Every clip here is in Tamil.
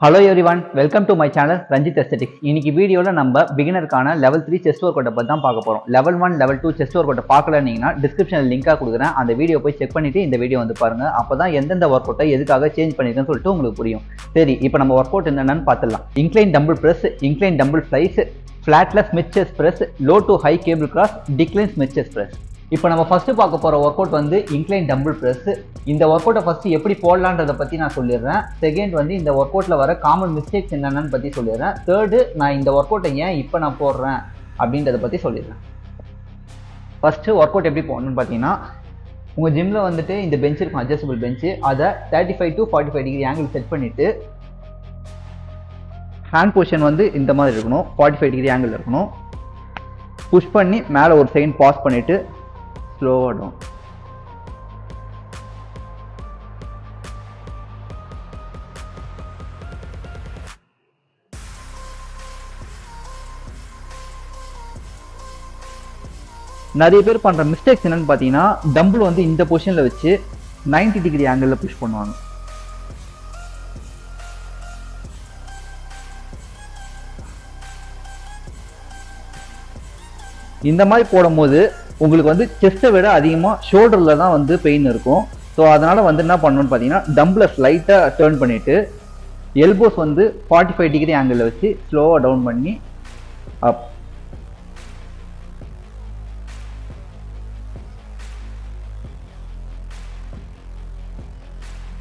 Hello everyone, welcome to my channel Ranjit Aesthetics. இன்னைக்கு வீடியோல நம்ம பிகினருக்கான லெவல் 3 செஸ்ட் ஒர்க் அவுட் பத்தி தான் பார்க்க போறோம். Level 1, level 2 chest workout பார்க்கலனீங்கன்னா டிஸ்கிரிப்ஷன்ல லிங்கா கொடுக்குறேன். அந்த வீடியோ போய் செக் பண்ணிட்டு இந்த வீடியோ வந்து பாருங்க. அப்பதான் எந்தெந்த ஒர்க் அவுட்டை எதுக்காக சேஞ்ச் பண்ணிருக்கேன்னு சொல்லிட்டு உங்களுக்கு புரியும். சரி, இப்போ நம்ம ஒர்க் அவுட் என்னன்னு பார்த்துடலாம். Incline dumbbell press, incline dumbbell flies, ஃபிளாட்லெஸ் mid chest press, low to high cable cross, decline mid chest press. இப்போ நம்ம ஃபர்ஸ்ட் பார்க்க போற ஒர்க் அவுட் வந்து இன்க்ளைன் டம்பிள் பிரஸ். இந்த ஒர்க் அவுட்டை ஃபர்ஸ்ட் எப்படி போடலான்றதை பத்தி நான் சொல்லிடுறேன். செகண்ட் வந்து இந்த ஒர்க் அவுட்ல வர காமன் மிஸ்டேக்ஸ் என்னென்னு பத்தி சொல்லிடுறேன். தேர்டு நான் இந்த ஒர்க் அவுட்டை ஏன் இப்போ நான் போடுறேன் அப்படின்றத பத்தி சொல்லிடுறேன். ஃபர்ஸ்ட் ஒர்க் அவுட் எப்படி போடணும்னு பார்த்தீங்கன்னா, உங்க ஜிம்ல வந்துட்டு இந்த பெஞ்ச் இருக்கும், அட்ஜஸ்டபிள் பெஞ்ச். அதை 35 to 45 டிகிரி ஆங்கிள் செட் பண்ணிட்டு ஹேண்ட் பொசிஷன் வந்து இந்த மாதிரி இருக்கணும், 45 டிகிரி ஆங்கிள் இருக்கணும். புஷ் பண்ணி மேலே ஒரு செகண்ட் பாஸ் பண்ணிட்டு ஸ்லோவா டவுன். நிறைய பேர் பண்ற மிஸ்டேக்ஸ் என்னன்னு பாத்தீங்கன்னா, டம்பிள் வந்து இந்த பொசிஷன்ல வச்சு 90 டிகிரி ஆங்கிள் புஷ் பண்ணுவாங்க. இந்த மாதிரி போடும்போது உங்களுக்கு வந்து செஸ்ட்டை விட அதிகமாக ஷோல்டரில் தான் வந்து பெயின் இருக்கும். ஸோ அதனால் வந்து என்ன பண்ணணும்னு பார்த்தீங்கன்னா, டம்பிளை ஸ்லைட்டாக டேர்ன் பண்ணிவிட்டு எல்போஸ் வந்து 45 டிகிரி ஆங்கிளில் வச்சு ஸ்லோவாக டவுன் பண்ணி அப்.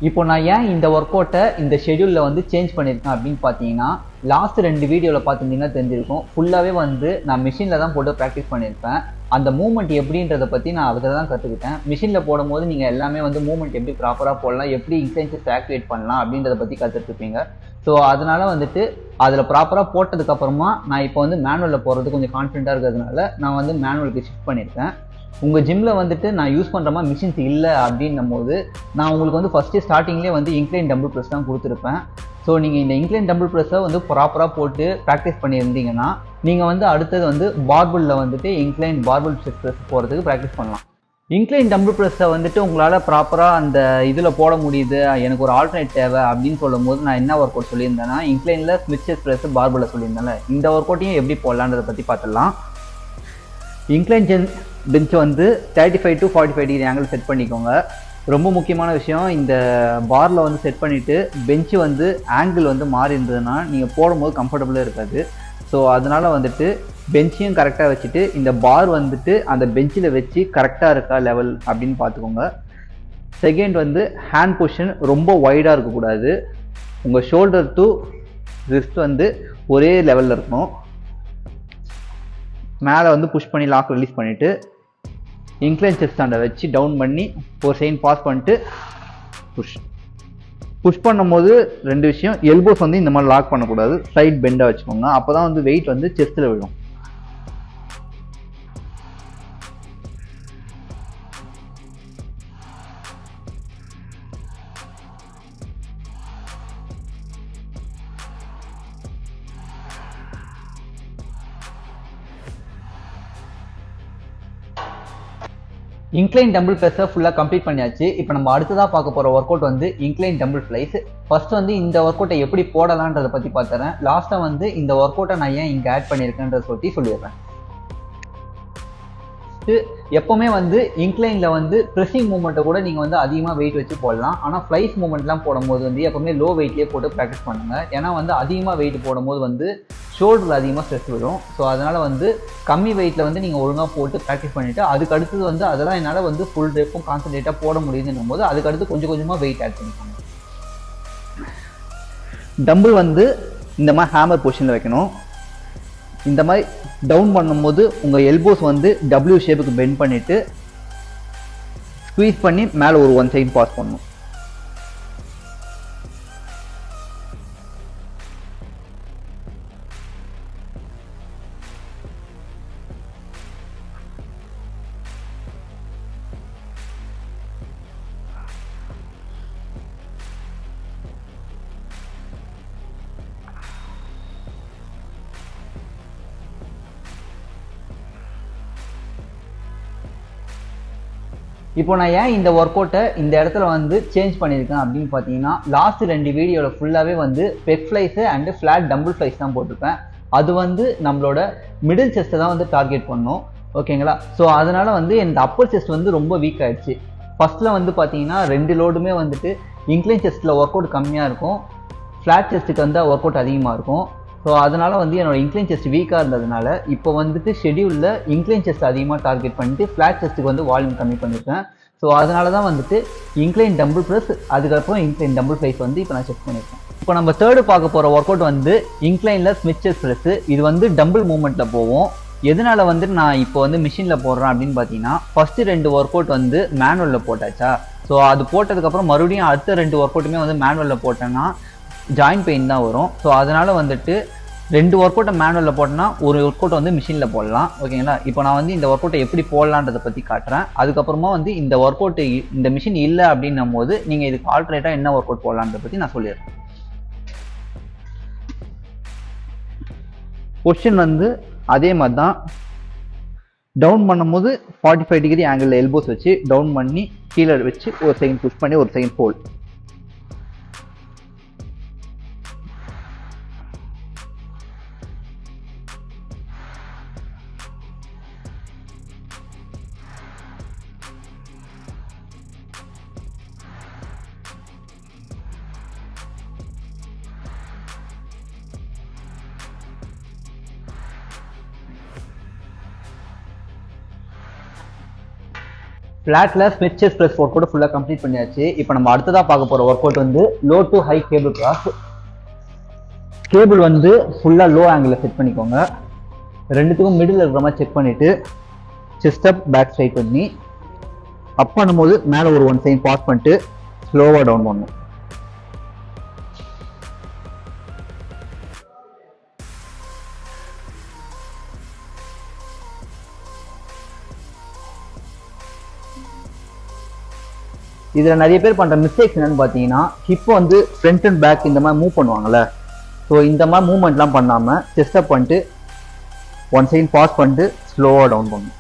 இப்போ நான் ஏன் இந்த ஒர்க் அவுட்டை இந்த ஷெடியூலில் வந்து சேஞ்ச் பண்ணியிருக்கேன் அப்படின்னு பார்த்தீங்கன்னா, லாஸ்ட் 2 வீடியோவில் பார்த்துருந்தீங்கன்னா தெரிஞ்சிருக்கும். ஃபுல்லாகவே வந்து நான் மிஷினில் தான் போட்டு ப்ராக்டிஸ் பண்ணியிருப்பேன். அந்த மூவ்மெண்ட் எப்படின்றத பற்றி நான் அதில் தான் கற்றுக்கிட்டேன். மிஷினில் போடும்போது நீங்கள் எல்லாமே வந்து மூவ்மெண்ட் எப்படி ப்ராப்பராக போடலாம், எப்படி இன்டென்சிட்டி ஆக்டிவேட் பண்ணலாம் அப்படின்றத பற்றி கற்றுட்ருப்பீங்க. ஸோ அதனால் வந்துட்டு அதில் ப்ராப்பராக போட்டதுக்கப்புறமா நான் இப்போ வந்து மேனுவலில் போடுறது கொஞ்சம் கான்ஃபிடென்ட்டாக இருக்கிறதுனால நான் வந்து மேனுவலுக்கு ஷிஃப்ட் பண்ணியிருக்கேன். உங்கள் ஜிம்மில் வந்துட்டு நான் யூஸ் பண்ணுற மாதிரி மிஷின்ஸ் இல்லை அப்படின்னும் போது நான் உங்களுக்கு வந்து ஃபஸ்ட்டு ஸ்டார்டிங்லேயே வந்து இன்க்ளைன் டம்பிள் ப்ரெஸ் தான் கொடுத்துருப்பேன். ஸோ நீங்கள் இந்த இன்க்ளைன் டம்பிள் ப்ரெஸ்ஸை வந்து ப்ராப்பராக போட்டு ப்ராக்டிஸ் பண்ணியிருந்தீங்கன்னா நீங்கள் வந்து அடுத்தது வந்து பார்பிளில் வந்துட்டு இன்க்ளைன் பார்பிள் செஸ்ட் ப்ரெஸ் போகிறதுக்கு ப்ராக்டிஸ் பண்ணலாம். இன்க்ளைன் டம்பிள் ப்ரெஸ்ஸை வந்துட்டு உங்களால் ப்ராப்பராக அந்த இதில் போட முடியுது, எனக்கு ஒரு ஆல்டர்னேட் தேவை அப்படின்னு சொல்லும் போது நான் என்ன ஒர்க் அவுட் சொல்லியிருந்தேன்னா, இன்க்ளைனில் ஸ்மித் செஸ்ட் ப்ரெஸ் பார்பிளில் சொல்லியிருந்தேன்ல, இந்த ஒர்க் அவுட்டையும் எப்படி போடலான்றதை பற்றி பார்த்துடலாம். இன்க்ளைன் பெஞ்ச் வந்து 35 to 45 டிகிரி ஆங்கிள் செட் பண்ணிக்கோங்க. ரொம்ப முக்கியமான விஷயம், இந்த பாரில் வந்து செட் பண்ணிவிட்டு பெஞ்சு வந்து ஆங்கிள் வந்து மாறி இருந்ததுன்னா நீங்கள் போடும்போது கம்ஃபர்டபுளாக இருக்காது. ஸோ அதனால் வந்துட்டு பெஞ்சையும் கரெக்டாக வச்சுட்டு இந்த பார் வந்துட்டு அந்த பெஞ்சில் வச்சு கரெக்டாக இருக்கா லெவல் அப்படின்னு பார்த்துக்கோங்க. செகண்ட் வந்து ஹேண்ட் பொசிஷன் ரொம்ப வைடாக இருக்கக்கூடாது. உங்கள் ஷோல்டர் டு ரிஸ்ட் வந்து ஒரே லெவலில் இருக்கணும். மேலே வந்து புஷ் பண்ணி லாக் ரிலீஸ் பண்ணிவிட்டு இன்க்ளைன் செஸ்ட் ஸ்டாண்டை வச்சு டவுன் பண்ணி ஒரு செகண்ட் பாஸ் பண்ணிட்டு புஷ் பண்ணும்போது 2 விஷயம், எல்போஸ் வந்து இந்த மாதிரி லாக் பண்ணக்கூடாது, சைட் பெண்டாக வச்சுக்கோங்க. அப்போ தான் வந்து வெயிட் வந்து செஸ்ட்டில் விழும். இன்க்ளைன் டம்பிள் ப்ரெஸ்ஸை ஃபுல்லாக கம்ப்ளீட் பண்ணியாச்சு. இப்போ நம்ம அடுத்ததாக பார்க்க போகிற ஒர்க் அவுட் வந்து இன்க்ளைன் டம்பிள் ஃப்ளைஸ். ஃபர்ஸ்ட் வந்து இந்த ஒர்க் அவுட்டை எப்படி போடலான்றதை பற்றி பார்த்துறேன். லாஸ்ட்டாக வந்து இந்த ஒர்க் அவுட்டை நான் ஏன் இங்கே ஆட் பண்ணியிருக்கேன்றதை சொல்லிடுறேன். எப்பவுமே வந்து இன்க்ளைனில் வந்து ப்ரெஸ்ஸிங் மூவ்மெண்ட்டை கூட நீங்கள் வந்து அதிகமாக வெயிட் வச்சு போடலாம். ஆனால் ஃப்ளைஸ் மூவ்மெண்ட்லாம் போடும்போது வந்து எப்பவுமே லோ வெயிட்லேயே போட்டு ப்ராக்டிஸ் பண்ணுங்கள். ஏன்னா வந்து அதிகமாக வெயிட் போடும்போது வந்து ஷோல்டரில் அதிகமாக ஸ்ட்ரெஸ் விடும். ஸோ அதனால் வந்து கம்மி வெயிட்டில் வந்து நீங்கள் ஒழுங்காக போட்டு ப்ராக்டிஸ் பண்ணிவிட்டு அதுக்கு அடுத்தது வந்து அதெல்லாம் என்னால் வந்து ஃபுல் டேப்பும் கான்சன்ட்ரேட்டாக போட முடியுதுன்னும் போது அதுக்கு அடுத்து கொஞ்சம் கொஞ்சமாக வெயிட் ஆட் பண்ணிக்கோங்க. டம்பிள் வந்து இந்த மாதிரி ஹேமர் பொசிஷனில் வைக்கணும். இந்த மாதிரி டவுன் பண்ணும்போது உங்கள் எல்போஸ் வந்து W ஷேப்புக்கு பெண்ட் பண்ணிவிட்டு ஸ்குவீஸ் பண்ணி மேலே ஒரு 1 சைடு பாஸ் பண்ணணும். இப்போ நான் ஏன் இந்த ஒர்க் அவுட்டை இந்த இடத்துல வந்து சேஞ்ச் பண்ணியிருக்கேன் அப்படின்னு பார்த்தீங்கன்னா, லாஸ்ட் 2 வீடியோவில் ஃபுல்லாகவே வந்து பெக் ஃப்ளைஸு அண்டு ஃப்ளாட் டம்பிள் ஃப்ளைஸ் தான் போட்டிருப்பேன். அது வந்து நம்மளோட மிடில் செஸ்ட்டை தான் வந்து டார்கெட் பண்ணோம். ஓகேங்களா? ஸோ அதனால் வந்து இந்த அப்பர் செஸ்ட் வந்து ரொம்ப வீக் ஆகிடுச்சு. ஃபஸ்ட்டில் வந்து பார்த்தீங்கன்னா 2 லோடுமே வந்துட்டு இன்க்ளைன் செஸ்ட்டில் ஒர்க் அவுட் கம்மியாக இருக்கும், ஃப்ளாட் செஸ்ட்டுக்கு வந்து ஒர்க் அவுட் அதிகமாக இருக்கும். ஸோ அதனால் வந்து என்னோட இன்க்ளைன் செஸ்ட் வீக்காக இருந்ததுனால இப்போ வந்துட்டு ஷெடியூலில் இன்க்ளைன் செஸ்ட் அதிகமாக டார்கெட் பண்ணிட்டு ஃப்ளாட் செஸ்ட்டுக்கு வந்து வால்யூம் கம்மி பண்ணியிருக்கேன். ஸோ அதனால தான் வந்துட்டு இன்க்ளைன் டம்பிள் ப்ரெஸ் அதுக்கப்புறம் இன்க்ளைன் டம்பிள் ஃப்ளைஸ் வந்து இப்போ நான் செக் பண்ணியிருக்கேன். இப்போ நம்ம தேர்டு பார்க்க போகிற ஒர்க் அவுட் வந்து இன்க்ளைனில் ஸ்மித் செஸ்ட் ப்ரெஸ்ஸு. இது வந்து டம்பிள் மூவ்மெண்ட்டில் போவோம். எதனால வந்து நான் இப்போ வந்து மிஷினில் போடுறேன் அப்படின்னு பார்த்தீங்கன்னா, ஃபஸ்ட்டு 2 ஒர்க் அவுட் வந்து மேனுவலில் போட்டாச்சா. ஸோ அது போட்டதுக்கப்புறம் மறுபடியும் அடுத்த 2 ஒர்க் அவுட்டுமே வந்து மேனுவலில் போட்டேன்னா ஜாயின்ட் பெயின் தான் வரும். ஸோ அதனால் வந்துட்டு 2 ஒர்க் அவுட்டை மேனுவலில் போட்டோன்னா ஒரு ஒர்க் அவுட் வந்து மிஷினில் போடலாம். ஓகேங்களா? இப்போ நான் வந்து இந்த ஒர்க் அவுட்டை எப்படி போடலான்றதை பற்றி காட்டுறேன். அதுக்கப்புறமா வந்து இந்த ஒர்க் அவுட் இந்த மிஷின் இல்லை அப்படின்னும் போது நீங்கள் இதுக்கு ஆல்டர்னேட்டாக என்ன ஒர்க் அவுட் போடலான்றதை பற்றி நான் சொல்லிடுறேன். பொசிஷன் வந்து அதே மாதிரி தான். டவுன் பண்ணும்போது 45 டிகிரி ஆங்கிளில் எல்போஸ் வச்சு டவுன் பண்ணி கீழே வச்சு ஒரு செகண்ட் புஷ் பண்ணி ஒரு செகண்ட் ஹோல்ட். ஃப்ளாட்ல Smith chest press workout ஃபுல்லாக கம்ப்ளீட் பண்ணியாச்சு. இப்போ நம்ம அடுத்ததாக பார்க்க போகிற ஒர்க் அவுட் வந்து low to high cable cross. Cable வந்து ஃபுல்லாக லோ ஆங்கிளில் செட் பண்ணிக்கோங்க. 2த்துக்கும் மிடில் இருக்கிற மாதிரி செக் பண்ணிவிட்டு செஸ்ட் அப் பேக் ஸ்ட்ரைட் பண்ணி அப் பண்ணும்போது மேலே ஒரு 1 செகண்ட் பாஸ் பண்ணிட்டு ஸ்லோவாக டவுன் பண்ணணும். இதில் நிறைய பேர் பண்ணுற மிஸ்டேக்ஸ் என்னன்னு பார்த்தீங்கன்னா, ஹிப் வந்து ஃப்ரண்ட் அண்ட் பேக் இந்த மாதிரி மூவ் பண்ணுவாங்கள்ல. ஸோ இந்த மாதிரி மூவ்மெண்ட்லாம் பண்ணாமல் செஸ்ட் அப் பண்ணிட்டு 1 செகண்ட் பாஸ் பண்ணிட்டு ஸ்லோவாக டவுன் பண்ணணும்.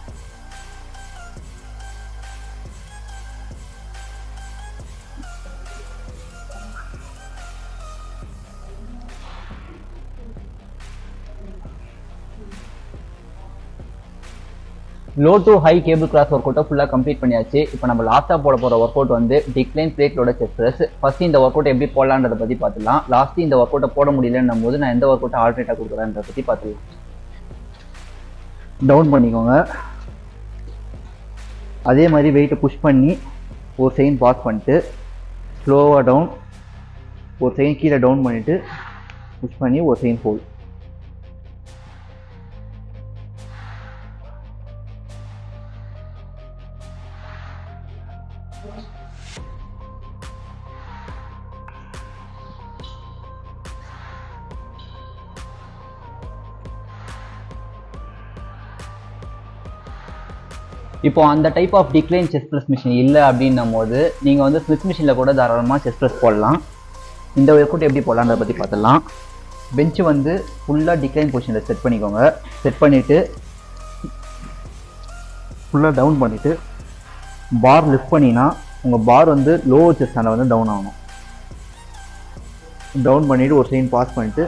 Low to high cable cross work அவுட்டை ஃபுல்லாக கம்ப்ளீட் பண்ணியாச்சு. இப்போ நம்ம லாஸ்ட்டாக போட போகிற ஒர்க் அவுட் வந்து டிக்ளைன் பிளேட்டோட செஸ்ட் ப்ரெஸ். ஃபஸ்ட்டு இந்த ஒர்க் அவுட் எப்படி போடலான்றதை பற்றி பார்த்துக்கலாம். லாஸ்ட்டு இந்த ஒர்க் அவுட்டை போட முடியலன்னும் போது நான் எந்த ஒர்க் அவுட்டை ஆல்டர்னேட்டாக கொடுக்குறேன்றதை பற்றி பார்த்துக்கலாம். டவுன் பண்ணிக்கோங்க. அதே மாதிரி வெயிட்டை புஷ் பண்ணி ஒரு செகண்ட் பாஸ் பண்ணிட்டு ஸ்லோவாக டவுன், ஒரு செகண்ட் கீழே டவுன் பண்ணிவிட்டு புஷ் பண்ணி ஒரு செகண்ட் ஹோல்ட். இப்போ அந்த type of decline chest press machine இல்லை அப்படின்னும் போது நீங்கள் வந்து ஸ்மித் மிஷினில் கூட தாராளமாக செஸ்ட் ப்ரெஸ் போடலாம். இந்த ஒர்க் அவுட் எப்படி போடலான்றதை பற்றி பார்த்துடலாம். பெஞ்சு வந்து ஃபுல்லாக டிக்ளைன் பொசிஷனில் செட் பண்ணிக்கோங்க. செட் பண்ணிவிட்டு ஃபுல்லாக டவுன் பண்ணிவிட்டு பார் லிஃப்ட் பண்ணினா உங்கள் பார் வந்து லோ செஸ்டாண்டில் வந்து டவுன் ஆகணும். டவுன் பண்ணிவிட்டு ஒரு செகண்ட் பாஸ் பண்ணிவிட்டு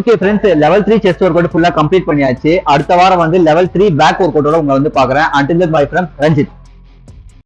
okay friends, level 3 chest work out ஃபுல்லா கம்ப்ளீட் பண்ணியாச்சு. அடுத்த வாரம் வந்து லெவல் 3 பேக் ஒர்க் அவுட்டோட உங்களை வந்து பாக்குறேன். Until then, bye from Ranjit.